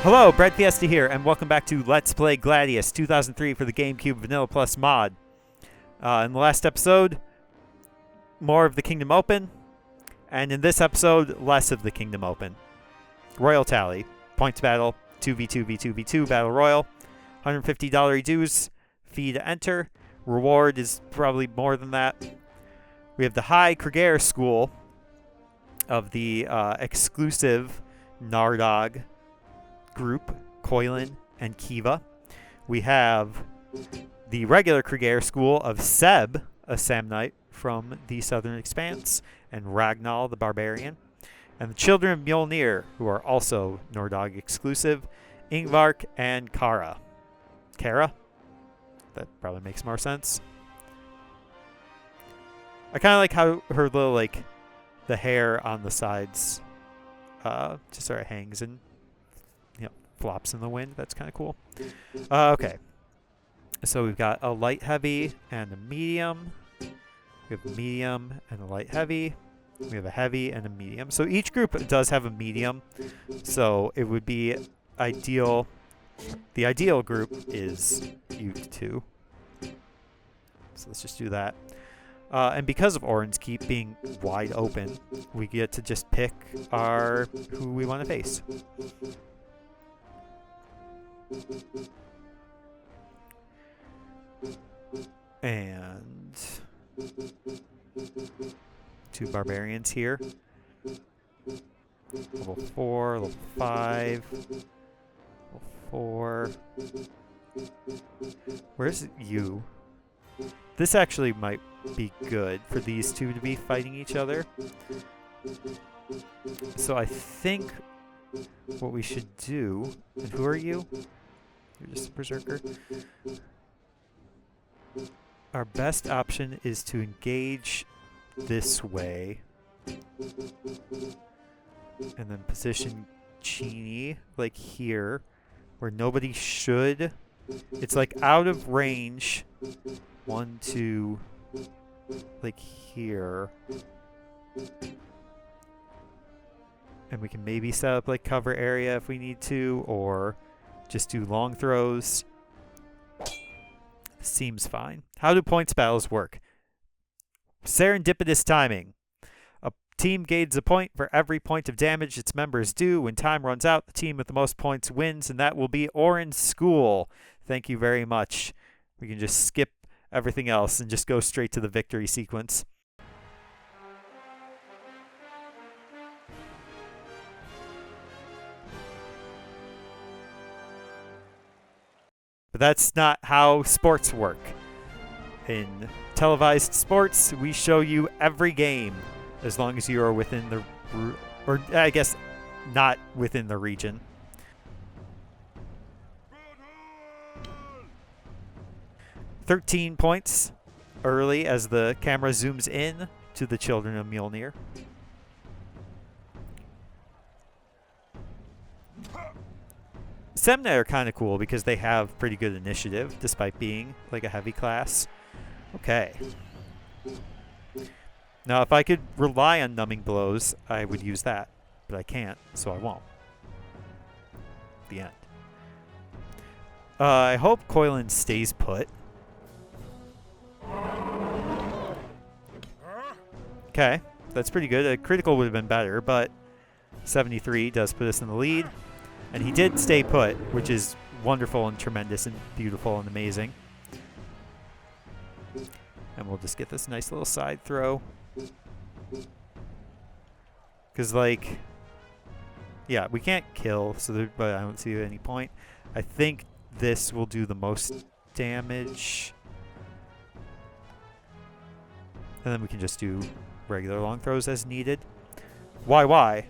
Hello, breadfiesta here, and welcome back to Let's Play Gladius 2003 for the GameCube Vanilla Plus mod. In the last episode, more of the Kingdom Open, and in this episode, less of the Kingdom Open. Royal Tally, points battle, 2v2v2v2 battle royal, $150 dues, fee to enter, reward is probably more than that. We have the High Krieger School of the exclusive Nardog group, Koilin and Kiva. We have the regular Krieger school of Seb, a Samnite from the Southern Expanse, and Ragnall, the Barbarian. And the Children of Mjolnir, who are also Nordog exclusive, Ingvark and Kara. Kara? That probably makes more sense. I kind of like how her little, the hair on the sides just sort of hangs and flops in the wind. That's kind of cool. Okay. So we've got a light heavy and a medium. We have a medium and a light heavy. We have a heavy and a medium. So each group does have a medium. So it would be ideal. The ideal group is you two. So let's just do that. And because of Orin's Keep being wide open, we get to just pick who we want to face. And two barbarians here. Level 4, level 5, level 4. Where's you? This actually might be good for these two to be fighting each other. So I think what we should do, and who are you? You're just a berserker. Our best option is to engage this way. And then position Chini, here, where nobody should. It's out of range. 1, 2, here. And we can maybe set up cover area if we need to, or just do long throws. Seems fine. How do points battles work? Serendipitous timing. A team gains a point for every point of damage its members do. When time runs out, the team with the most points wins, and that will be Orin's School. Thank you very much. We can just skip everything else and just go straight to the victory sequence. But that's not how sports work. In televised sports, we show you every game as long as you are within the... or I guess not within the region. "13 points early as the camera zooms in to the Children of Mjolnir. Semna are kind of cool because they have pretty good initiative despite being a heavy class. Okay. Now if I could rely on numbing blows, I would use that. But I can't, so I won't. The end. I hope Koilin stays put. Okay, that's pretty good. A critical would have been better, but 73 does put us in the lead. And he did stay put, which is wonderful and tremendous and beautiful and amazing. And we'll just get this nice little side throw. Because, yeah, we can't kill, but I don't see any point. I think this will do the most damage. And then we can just do regular long throws as needed. YY,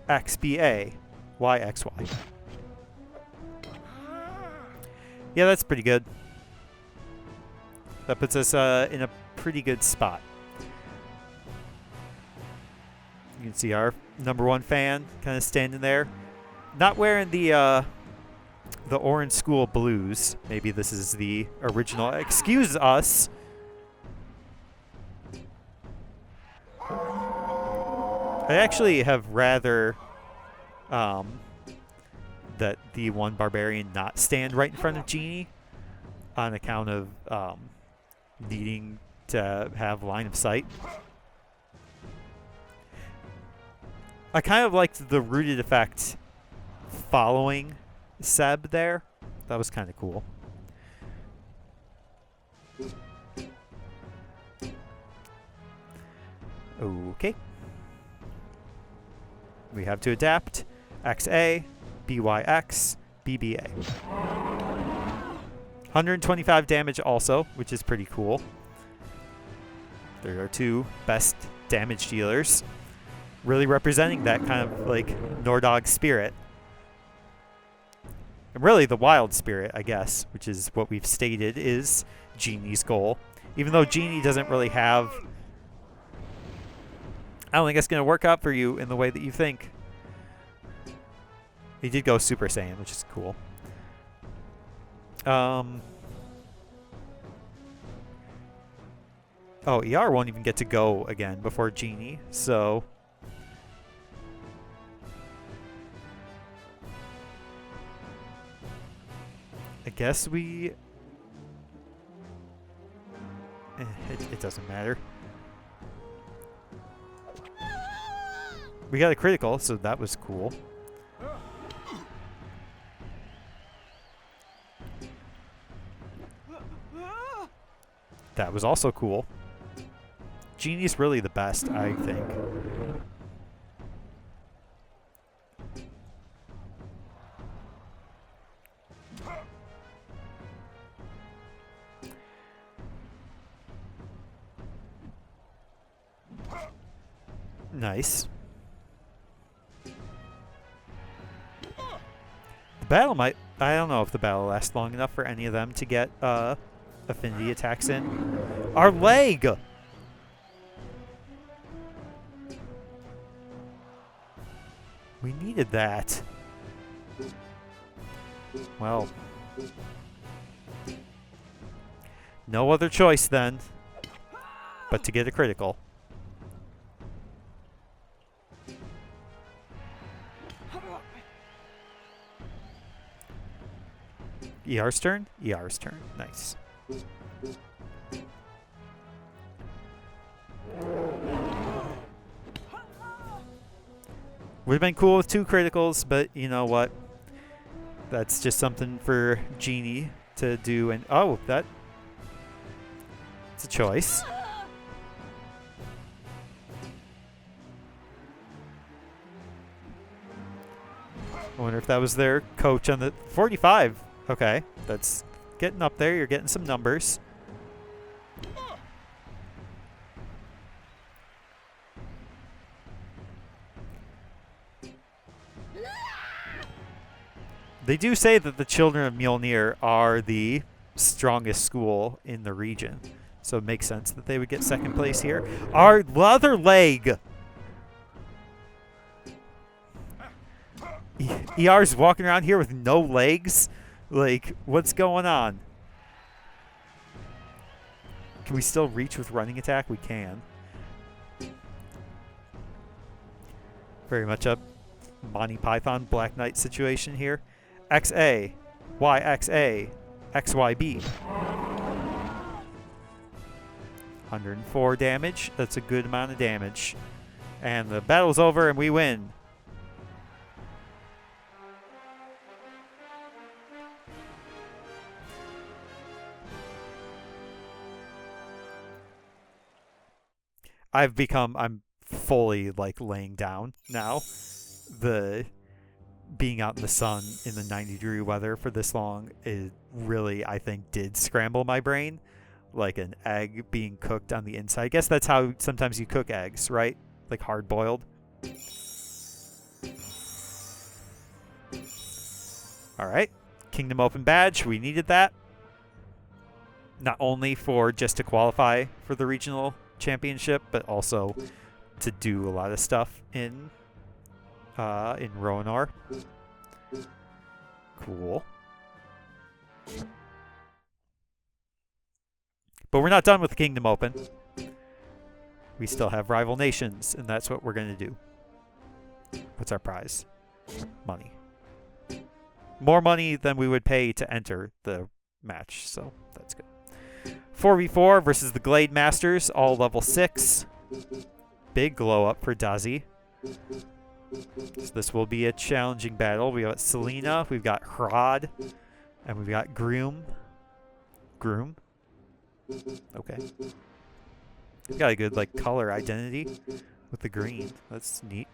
XBA, YXY. Yeah, that's pretty good. That puts us in a pretty good spot. You can see our #1 fan kind of standing there. Not wearing the Orange School blues. Maybe this is the original. Excuse us. I actually have rather that the one barbarian not stand right in front of Genie on account of needing to have line of sight. I kind of liked the rooted effect following Seb there. That was kind of cool. Okay. We have to adapt. XA, BYX, BBA. 125 damage also, which is pretty cool. There are two best damage dealers. Really representing that kind of like Nordog spirit. And really the wild spirit, I guess, which is what we've stated is Genie's goal. Even though Genie doesn't really have... I don't think it's going to work out for you in the way that you think. He did go Super Saiyan, which is cool. Oh, ER won't even get to go again before Genie, so... I guess we... It doesn't matter. We got a critical, so that was cool. That was also cool. Genie's really the best, I think. Nice. The battle might... I don't know if the battle lasts long enough for any of them to get affinity attacks in. Our leg! We needed that. Well. No other choice then but to get a critical. ER's turn? ER's turn. Nice. Would have been cool with 2 criticals, but you know what? That's just something for Genie to do. And oh, that's a choice. I wonder if that was their coach on the 45. Okay, that's getting up there. You're getting some numbers. They do say that the children of Mjolnir are the strongest school in the region. So it makes sense that they would get second place here. Our other leg! ER's walking around here with no legs? Like, what's going on? Can we still reach with running attack? We can. Very much a Monty Python Black Knight situation here. XA, YXA, XYB. 104 damage. That's a good amount of damage. And the battle's over and we win. I'm fully like laying down now. The being out in the sun in the 90-degree weather for this long is really, I think, did scramble my brain. Like an egg being cooked on the inside. I guess that's how sometimes you cook eggs, right? Like hard-boiled. Alright. Kingdom Open badge. We needed that. Not only for just to qualify for the regional championship, but also to do a lot of stuff in Roanor. Cool. But we're not done with the Kingdom Open. We still have rival nations, and that's what we're going to do. What's our prize? Money. more money than we would pay to enter the match, so that's good. 4v4 versus the Glade Masters, all level 6. Big glow up for Dazi. So this will be a challenging battle. We got Selena, we've got Hrod, and we've got Groom. Groom? Okay. We've got a good like color identity with the green. That's neat.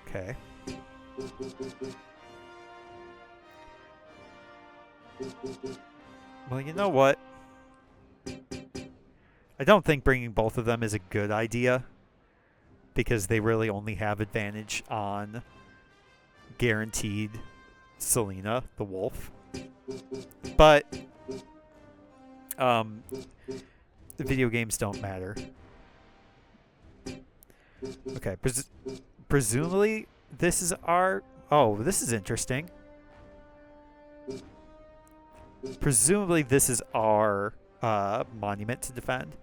Okay. Well, you know what? I don't think bringing both of them is a good idea because they really only have advantage on guaranteed Selena, the wolf. But the video games don't matter. Okay, presumably this is our... Oh, this is interesting. Presumably this is our monument to defend.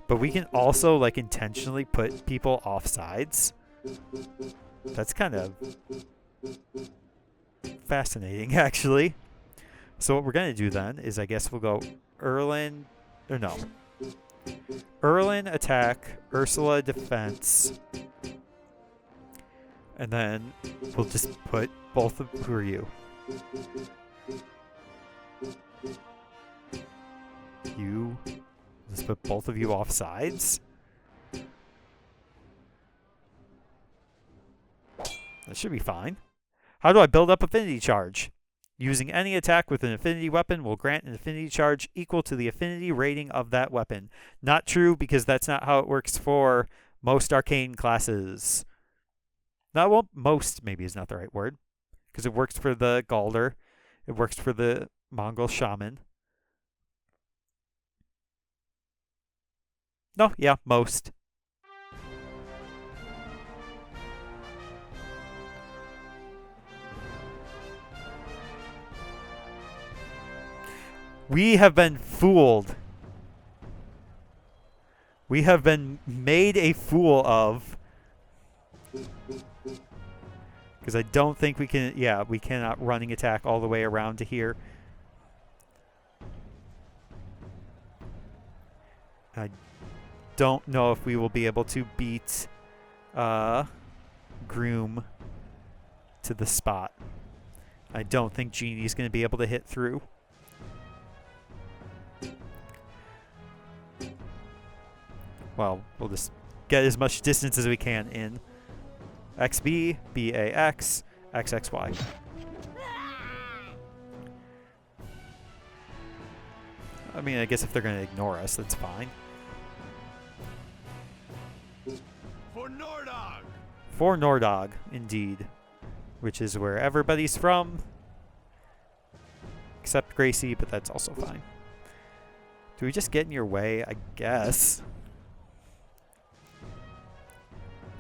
But we can also like intentionally put people off sides. That's kind of fascinating, actually. So what we're going to do then is I guess we'll go Erlin... Or no. Erlin attack, Ursula defense. And then we'll just put both of... Who are you? You... Let's put both of you off sides. That should be fine. How do I build up affinity charge? Using any attack with an affinity weapon will grant an affinity charge equal to the affinity rating of that weapon. Not true, because that's not how it works for most arcane classes. Not, well, most maybe is not the right word. Because it works for the Galder. It works for the Mongol Shaman. No, yeah, most. We have been fooled. We have been made a fool of. Because I don't think we can... Yeah, we cannot running attack all the way around to here. I don't know if we will be able to beat Groom to the spot. I don't think Genie's going to be able to hit through. Well, we'll just get as much distance as we can in XB, BAX, XXY. I mean, I guess if they're going to ignore us, that's fine. For Nordog! For Nordog, indeed. Which is where everybody's from. Except Gracie, but that's also fine. Do we just get in your way? I guess.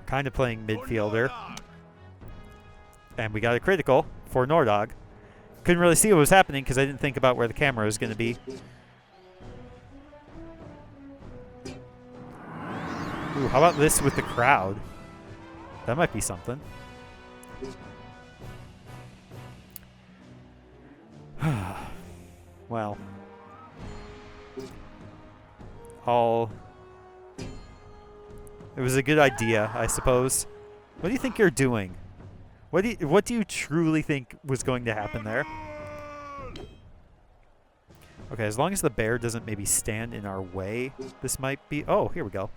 Kind of playing midfielder. And we got a critical for Nordog. Couldn't really see what was happening because I didn't think about where the camera was going to be. Ooh, how about this with the crowd? That might be something. Well. It was a good idea, I suppose. What do you think you're doing? What do you truly think was going to happen there? Okay, as long as the bear doesn't maybe stand in our way, this might be... Oh, here we go.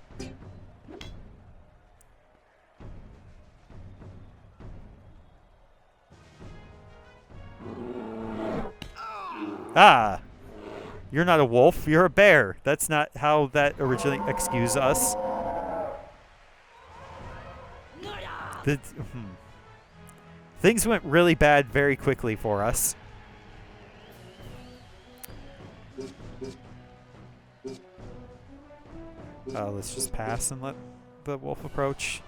Ah! You're not a wolf, you're a bear. That's not how that originally excused us. Things went really bad very quickly for us. Let's just pass and let the wolf approach.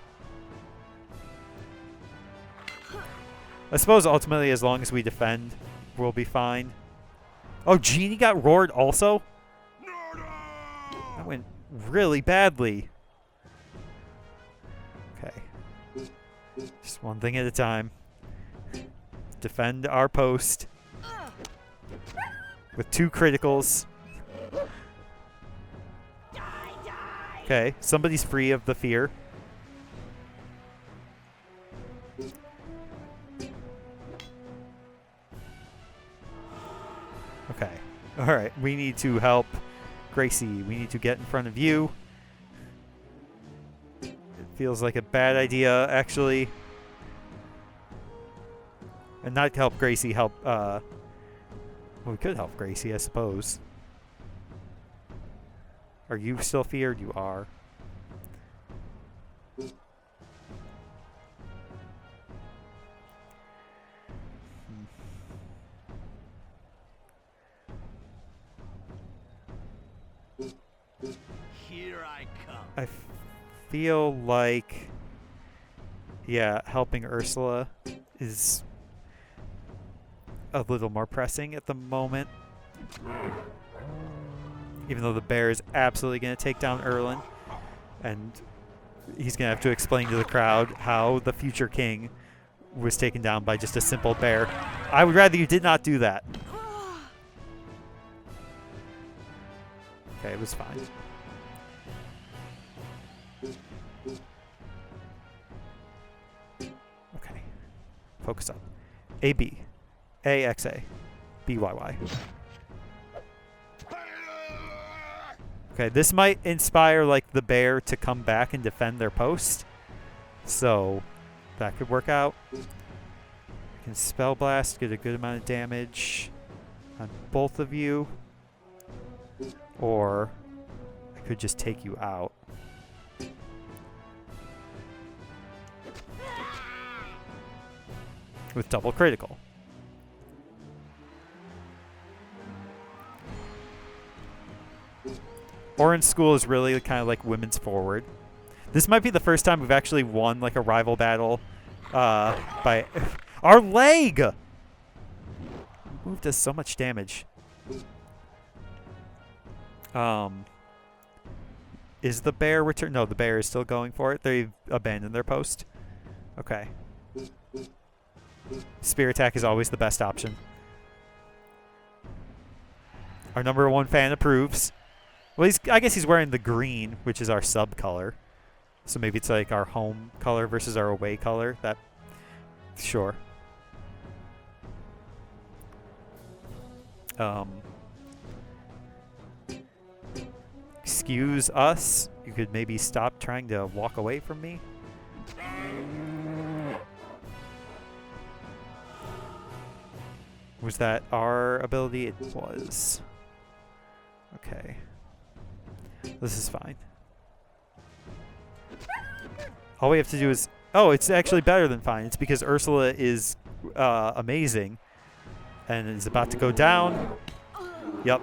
I suppose ultimately, as long as we defend, we'll be fine. Oh, Genie got roared also? That went really badly. Just one thing at a time. Defend our post with 2 criticals. Okay, somebody's free of the fear. Okay. Alright, we need to help Gracie. We need to get in front of you. It feels like a bad idea, actually. And not help Gracie, help, well, we could help Gracie, I suppose. Are you still feared? You are. Here I come. I feel like, yeah, helping Ursula is a little more pressing at the moment. Even though the bear is absolutely going to take down Erlin. And he's going to have to explain to the crowd how the future king was taken down by just a simple bear. I would rather you did not do that. Okay, it was fine. Okay. Focus up. AB. AXA. BYY. Okay, this might inspire like the bear to come back and defend their post. So that could work out. I can spell blast, get a good amount of damage on both of you. Or I could just take you out. With double critical. Orange School is really kind of like women's forward. This might be the first time we've actually won like a rival battle by our leg. Move does so much damage. Is the bear return? No, the bear is still going for it. They've abandoned their post. Okay. Spear attack is always the best option. Our #1 fan approves. Well, I guess he's wearing the green, which is our sub color. So maybe it's like our home color versus our away color. That, sure. Excuse us. You could maybe stop trying to walk away from me. Was that our ability? It was. Okay. This is fine. All we have to do is... Oh, it's actually better than fine. It's because Ursula is amazing and is about to go down. Yep.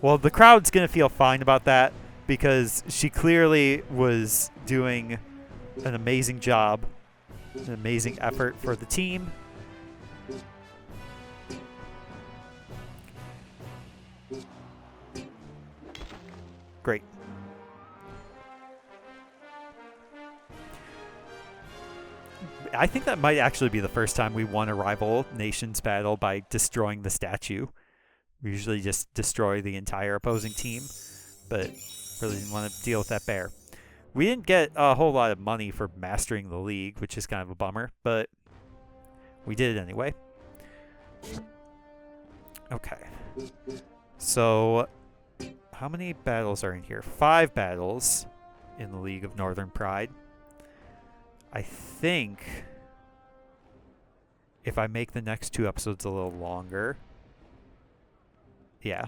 Well, the crowd's going to feel fine about that because she clearly was doing an amazing job, an amazing effort for the team. Great. I think that might actually be the first time we won a rival nation's battle by destroying the statue. We usually just destroy the entire opposing team, but really didn't want to deal with that bear. We didn't get a whole lot of money for mastering the league, which is kind of a bummer, but we did it anyway. Okay. So... how many battles are in here? 5 battles in the League of Northern Pride. I think if I make the next 2 episodes a little longer. Yeah.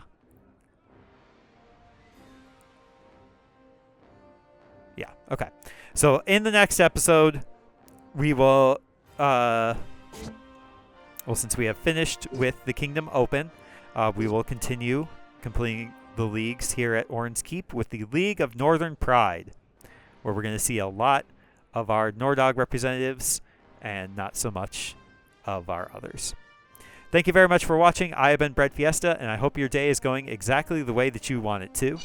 Yeah, okay. So in the next episode, we will, well, since we have finished with the Kingdom Open, we will continue completing the leagues here at Orange Keep with the League of Northern Pride, where we're going to see a lot of our Nordog representatives and not so much of our others. Thank you very much for watching. I have been breadfiesta, and I hope your day is going exactly the way that you want it to.